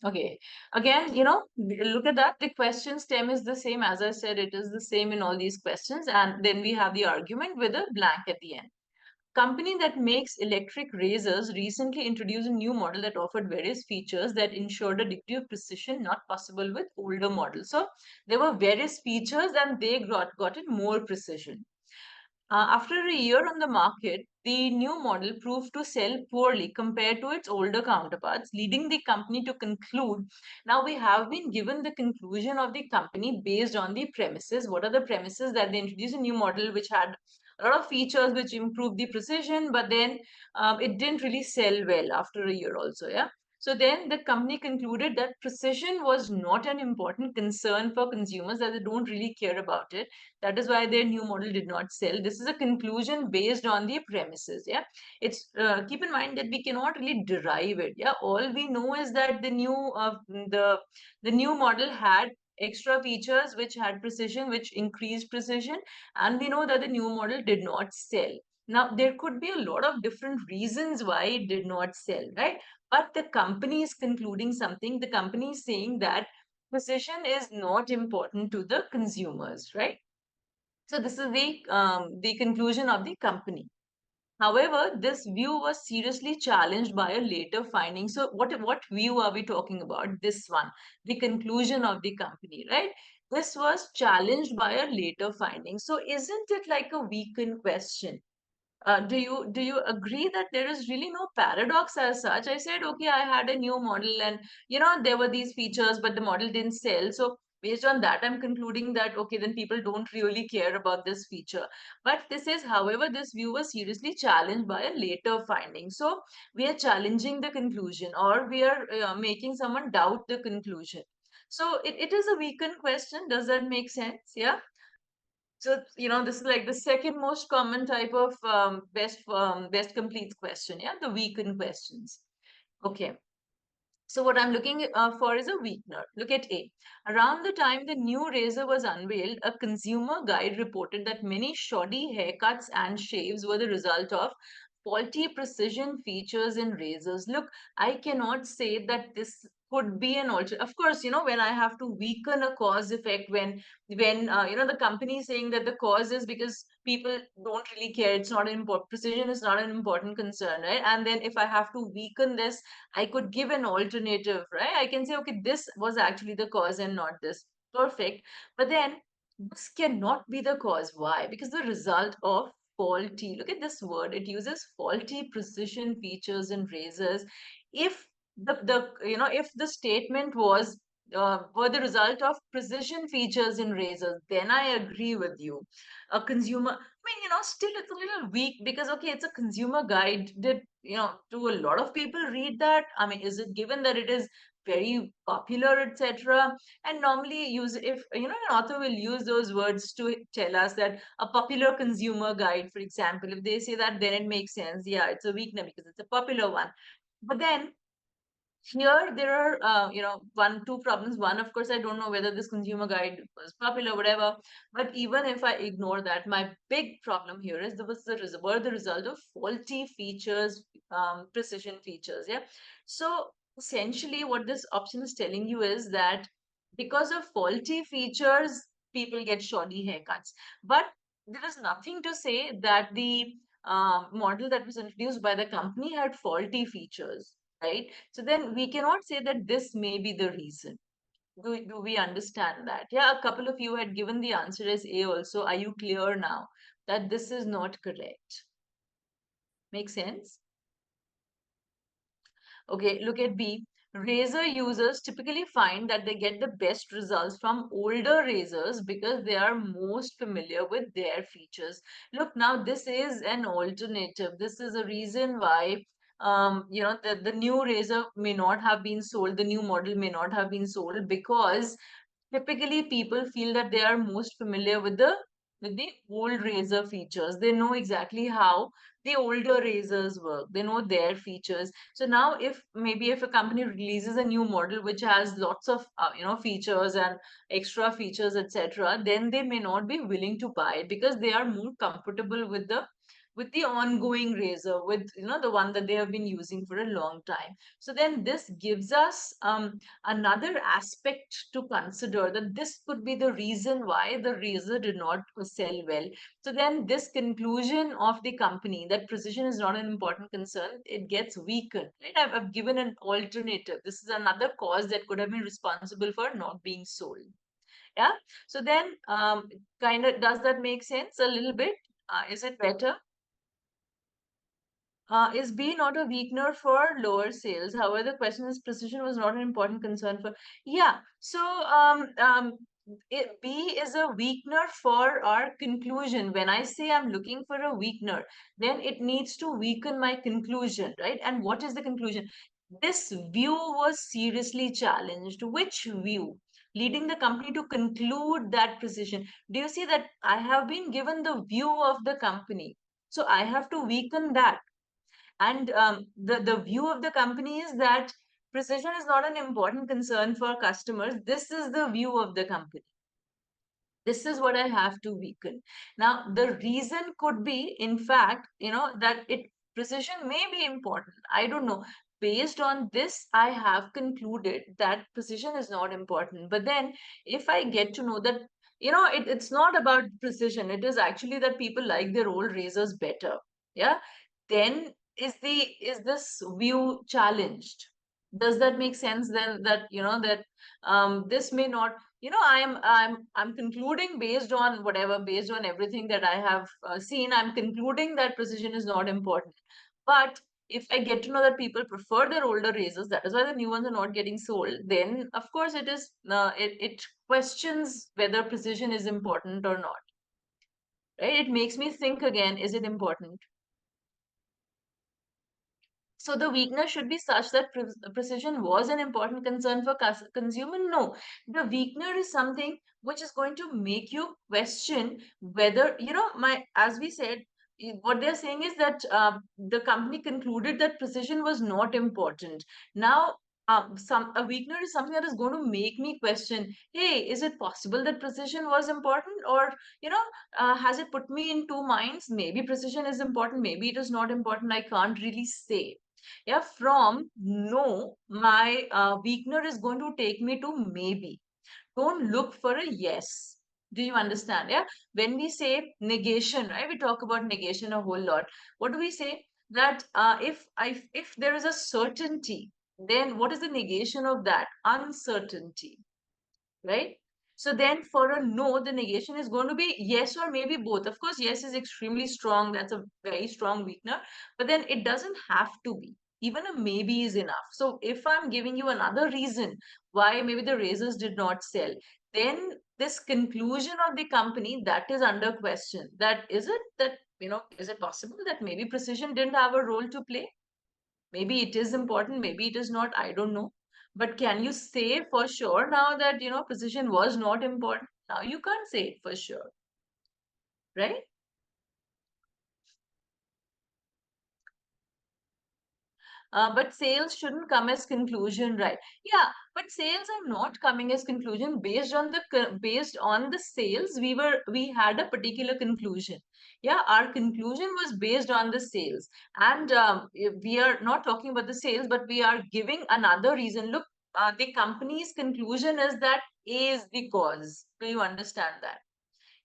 Okay. Again, look at that. The question stem is the same. As I said, it is the same in all these questions. And then we have the argument with a blank at the end. Company that makes electric razors recently introduced a new model that offered various features that ensured a degree of precision not possible with older models. So there were various features and they got it more precision. After a year on the market, the new model proved to sell poorly compared to its older counterparts, leading the company to conclude. Now, we have been given the conclusion of the company based on the premises. What are the premises? That they introduced a new model which had a lot of features which improved the precision, but then it didn't really sell well after a year, also. Yeah. So then the company concluded that precision was not an important concern for consumers, that they don't really care about it. That is why their new model did not sell. This is a conclusion based on the premises. Yeah, it's keep in mind that we cannot really derive it. Yeah, all we know is that the new model had extra features which had precision, which increased precision, and we know that the new model did not sell. Now, there could be a lot of different reasons why it did not sell, right? But the company is concluding something. The company is saying that precision is not important to the consumers, right? So this is the conclusion of the company. However, this view was seriously challenged by a later finding. So what view are we talking about? This one, the conclusion of the company, right? This was challenged by a later finding. So isn't it like a weakened question? Do you agree that there is really no paradox as such? I said, okay, I had a new model, and there were these features, but the model didn't sell. So based on that, I'm concluding that okay, then people don't really care about this feature. But this is, however, this view was seriously challenged by a later finding. So we are challenging the conclusion, or we are making someone doubt the conclusion. So it is a weakened question. Does that make sense? Yeah. So, this is like the second most common type of best complete question. Yeah, the weakened questions. Okay. So what I'm looking for is a weakener. Look at A. Around the time the new razor was unveiled, a consumer guide reported that many shoddy haircuts and shaves were the result of faulty precision features in razors. Look, I cannot say that this could be an alter. Of course, when I have to weaken a cause effect, when the company is saying that the cause is because people don't really care. It's not an important precision is not an important concern, right? And then if I have to weaken this, I could give an alternative, right? I can say, okay, this was actually the cause and not this. Perfect. But then this cannot be the cause. Why? Because the result of faulty, look at this word, it uses faulty precision features in razors. If if the statement was were the result of precision features in razors, then I agree with you. A consumer, I mean, still it's a little weak because, okay, it's a consumer guide. Do a lot of people read that? I mean, is it given that it is very popular, etc.? And normally, use if an author will use those words to tell us that a popular consumer guide, for example, if they say that, then it makes sense. Yeah, it's a weakness because it's a popular one. But then here there are two problems. One, of course, I don't know whether this consumer guide was popular, whatever. But even if I ignore that, my big problem here is were the result of faulty features, precision features. Yeah. So essentially, what this option is telling you is that because of faulty features, people get shoddy haircuts. But there is nothing to say that the model that was introduced by the company had faulty features, right? So then we cannot say that this may be the reason. Do we understand that? Yeah, a couple of you had given the answer as A also. Are you clear now that this is not correct? Make sense? Okay, look at B. Razor users typically find that they get the best results from older razors because they are most familiar with their features. Look, now this is an alternative. This is a reason why the new razor may not have been sold, the new model may not have been sold, because typically people feel that they are most familiar with the old razor features. They know exactly how the older razors work. They know their features. So now if a company releases a new model which has lots of features and extra features, etc., then they may not be willing to buy it because they are more comfortable with with the ongoing razor, with the one that they have been using for a long time. So then this gives us another aspect to consider, that this could be the reason why the razor did not sell well. So then this conclusion of the company that precision is not an important concern, it gets weakened, right? I've given an alternative. This is another cause that could have been responsible for not being sold. Yeah. So then kind of, does that make sense a little bit? Is it better? Is B not a weakener for lower sales? However, the question is precision was not an important concern for. Yeah. So B is a weakener for our conclusion. When I say I'm looking for a weakener, then it needs to weaken my conclusion, right? And what is the conclusion? This view was seriously challenged. Which view? Leading the company to conclude that precision. Do you see that I have been given the view of the company? So I have to weaken that. And the view of the company is that precision is not an important concern for customers. This is the view of the company. This is what I have to weaken. Now, the reason could be, in fact, that precision may be important. I don't know. Based on this, I have concluded that precision is not important. But then, if I get to know that, it's not about precision, it is actually that people like their old razors better. Yeah. Then is this view challenged? Does that make sense? Then that, that this may not, I'm concluding based on whatever, based on everything that I have seen, I'm concluding that precision is not important. But if I get to know that people prefer their older razors, that is why the new ones are not getting sold, then of course it questions whether precision is important or not, right? It makes me think again, is it important? So the weakness should be such that precision was an important concern for consumer. No, the weakness is something which is going to make you question whether, as we said, what they're saying is that the company concluded that precision was not important. Now, a weakness is something that is going to make me question, hey, is it possible that precision was important? Or, has it put me in two minds? Maybe precision is important, maybe it is not important. I can't really say. Yeah, from no, my weakener is going to take me to maybe. Don't look for a yes. Do you understand? Yeah. When we say negation, right? We talk about negation a whole lot. What do we say? That if there is a certainty, then what is the negation of that? Uncertainty, right? So then for a no, the negation is going to be yes or maybe both. Of course, yes is extremely strong. That's a very strong weakener. But then it doesn't have to be. Even a maybe is enough. So if I'm giving you another reason why maybe the razors did not sell, then this conclusion of the company, that is under question. That is it that, is it possible that maybe precision didn't have a role to play? Maybe it is important, maybe it is not, I don't know. But can you say for sure now that, precision was not important? Now you can't say it for sure, right? But sales shouldn't come as conclusion, right? Yeah, but sales are not coming as conclusion based on the sales. We had a particular conclusion. Yeah, our conclusion was based on the sales, and we are not talking about the sales, but we are giving another reason. Look, the company's conclusion is that A is the cause. Do you understand that?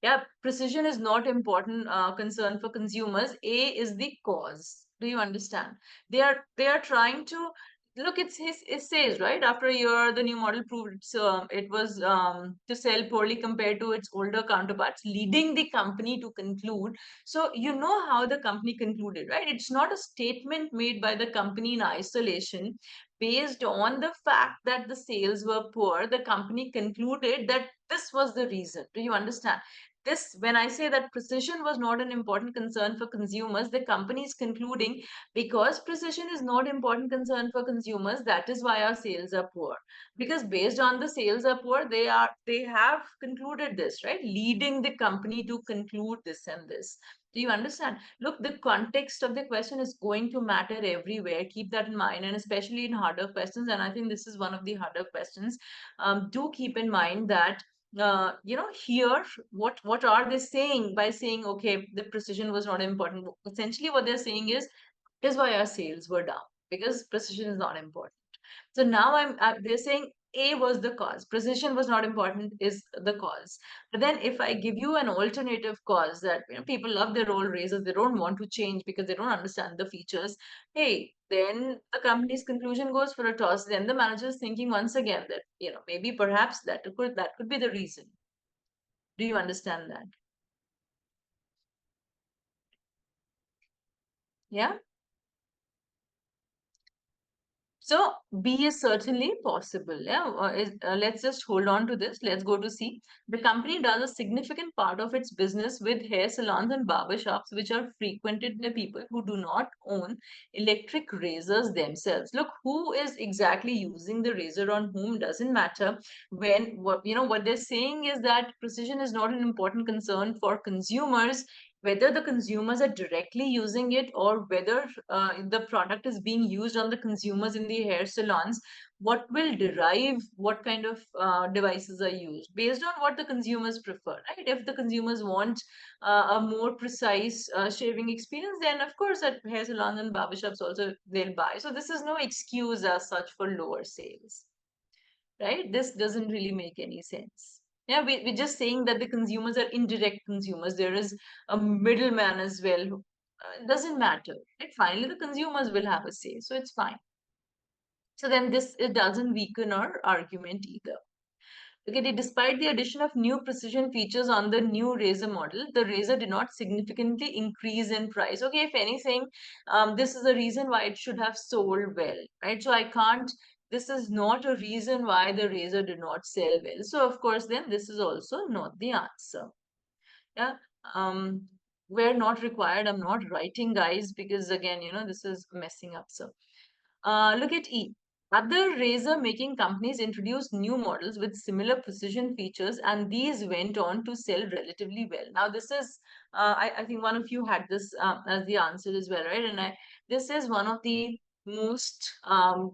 Yeah, precision is not important concern for consumers. A is the cause. Do you understand? They are trying to look. It says right after a year the new model proved it was to sell poorly compared to its older counterparts, leading the company to conclude. So you know how the company concluded, right? It's not a statement made by the company in isolation. Based on the fact that the sales were poor, the company concluded that this was the reason. Do you understand? This, when I say that precision was not an important concern for consumers, the company is concluding because precision is not important concern for consumers, that is why our sales are poor. Because based on the sales are poor, they have concluded this, right? Leading the company to conclude this and this. Do you understand? Look, the context of the question is going to matter everywhere. Keep that in mind, and especially in harder questions. And I think this is one of the harder questions. Do keep in mind that here, what are they saying by saying, okay, the precision was not important? Essentially, what they're saying is why our sales were down, because precision is not important. So now they're saying A was the cause. Precision was not important is the cause. But then if I give you an alternative cause that people love their old razors, they don't want to change because they don't understand the features. Hey, then the company's conclusion goes for a toss. Then the manager is thinking once again that maybe perhaps that could be the reason. Do you understand that? Yeah. So B is certainly possible. Yeah, let's just hold on to this. Let's go to C. The company does a significant part of its business with hair salons and barber shops, which are frequented by people who do not own electric razors themselves. Look, who is exactly using the razor on whom doesn't matter. When what they're saying is that precision is not an important concern for consumers, whether the consumers are directly using it or whether the product is being used on the consumers in the hair salons. What will derive what kind of devices are used based on what the consumers prefer, right? If the consumers want a more precise shaving experience, then of course at hair salons and barbershops also they'll buy. So this is no excuse as such for lower sales, right? This doesn't really make any sense. Yeah, we're just saying that the consumers are indirect consumers. There is a middleman as well. It doesn't matter. Right? Finally, the consumers will have a say, so it's fine. So then this it doesn't weaken our argument either. Okay, despite the addition of new precision features on the new Razor model, the Razor did not significantly increase in price. Okay, if anything, this is a reason why it should have sold well, right? So I can't, this is not a reason why the Razor did not sell well. So of course, then this is also not the answer. Yeah. Um, we're not required. I'm not writing, guys, because again, this is messing up. So look at E. Other razor making companies introduced new models with similar precision features, and these went on to sell relatively well. Now, this is, I think one of you had this as the answer as well, right? And this is one of the most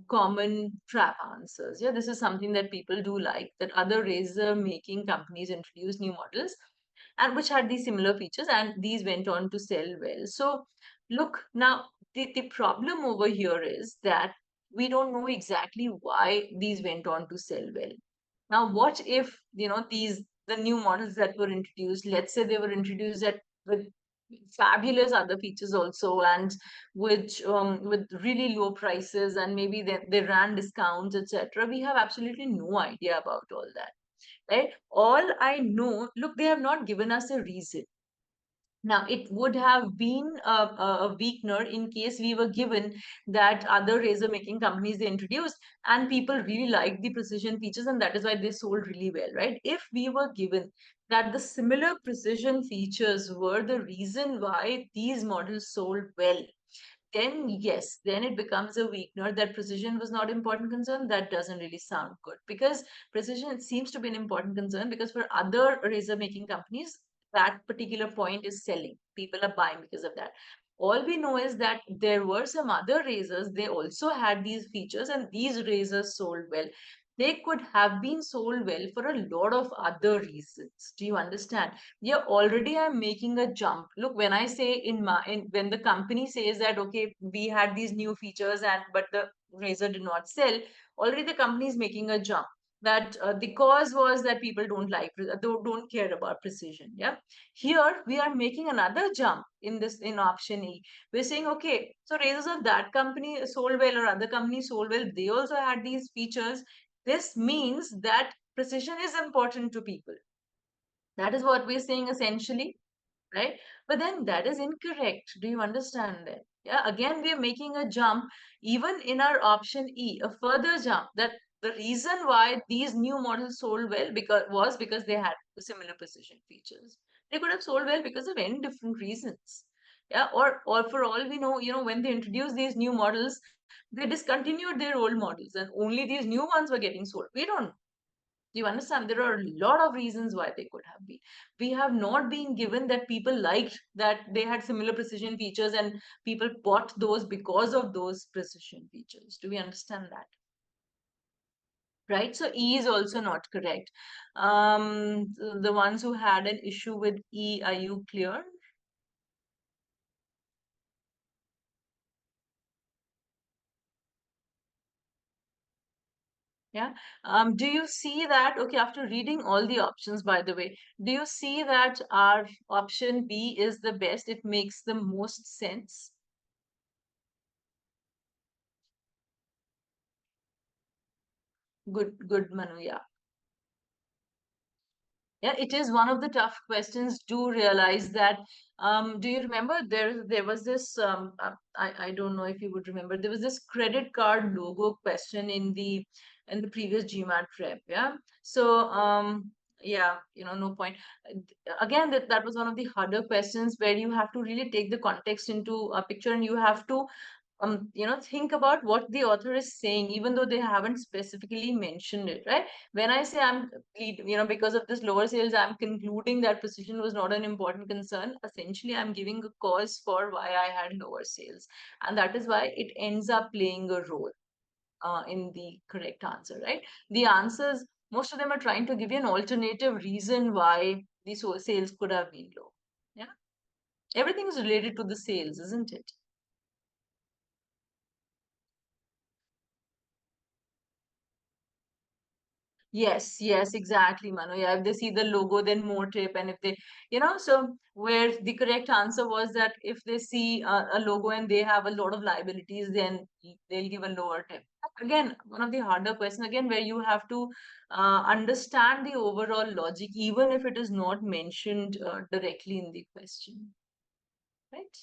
common trap answers. Yeah, this is something that people do like, that other razor making companies introduced new models and which had these similar features, and these went on to sell well. So, look, now the problem over here is that we don't know exactly why these went on to sell well. Now, what if, the new models that were introduced, let's say they were introduced with fabulous other features also, and with really low prices, and maybe they ran discounts, etc. We have absolutely no idea about all that, right? All I know, look, they have not given us a reason. Now, it would have been a weakener in case we were given that other razor making companies they introduced and people really liked the precision features and that is why they sold really well, right? If we were given that the similar precision features were the reason why these models sold well, then yes, then it becomes a weakener that precision was not important concern. That doesn't really sound good because precision seems to be an important concern because for other razor making companies, that particular point is selling. People are buying because of that. All we know is that there were some other razors, they also had these features and these razors sold well. They could have been sold well for a lot of other reasons. Do you understand? Yeah, already I'm making a jump. Look, when I say when the company says that okay, we had these new features and but the razor did not sell, already the company is making a jump. That the cause was that people don't care about precision. Yeah, here we are making another jump in option E. We're saying okay, so razors of that company sold well or other companies sold well. They also had these features. This means that precision is important to people. That is what we're saying essentially, right? But then that is incorrect. Do you understand that? Yeah, again, we are making a jump, even in our option E, a further jump that the reason why these new models sold well because they had similar precision features. They could have sold well because of any different reasons. Yeah, or for all we know, when they introduced these new models, they discontinued their old models and only these new ones were getting sold. We don't. Do you understand? There are a lot of reasons why they could have been. We have not been given that people liked that they had similar precision features and people bought those because of those precision features. Do we understand that? right? So E is also not correct. The ones who had an issue with E, are you clear? Yeah. Do you see that? Okay, after reading all the options, by the way, do you see that our option B is the best? It makes the most sense. Good, good, Manu. Yeah. Yeah, it is one of the tough questions. Do realize that. Do you remember there was this I don't know if you would remember, there was this credit card logo question in the previous GMAT prep. Yeah. So yeah, no point. Again, that was one of the harder questions where you have to really take the context into a picture, and you have to think about what the author is saying, even though they haven't specifically mentioned it, right? When I say because of this lower sales, I'm concluding that precision was not an important concern. Essentially, I'm giving a cause for why I had lower sales. And that is why it ends up playing a role in the correct answer, right? The answers, most of them are trying to give you an alternative reason why the sales could have been low. Yeah. Everything is related to the sales, isn't it? Yes, yes, exactly, Manu. Yeah, if they see the logo, then more tip. And if they, so where the correct answer was that if they see a logo and they have a lot of liabilities, then they'll give a lower tip. Again, one of the harder questions, again, where you have to understand the overall logic, even if it is not mentioned directly in the question, right?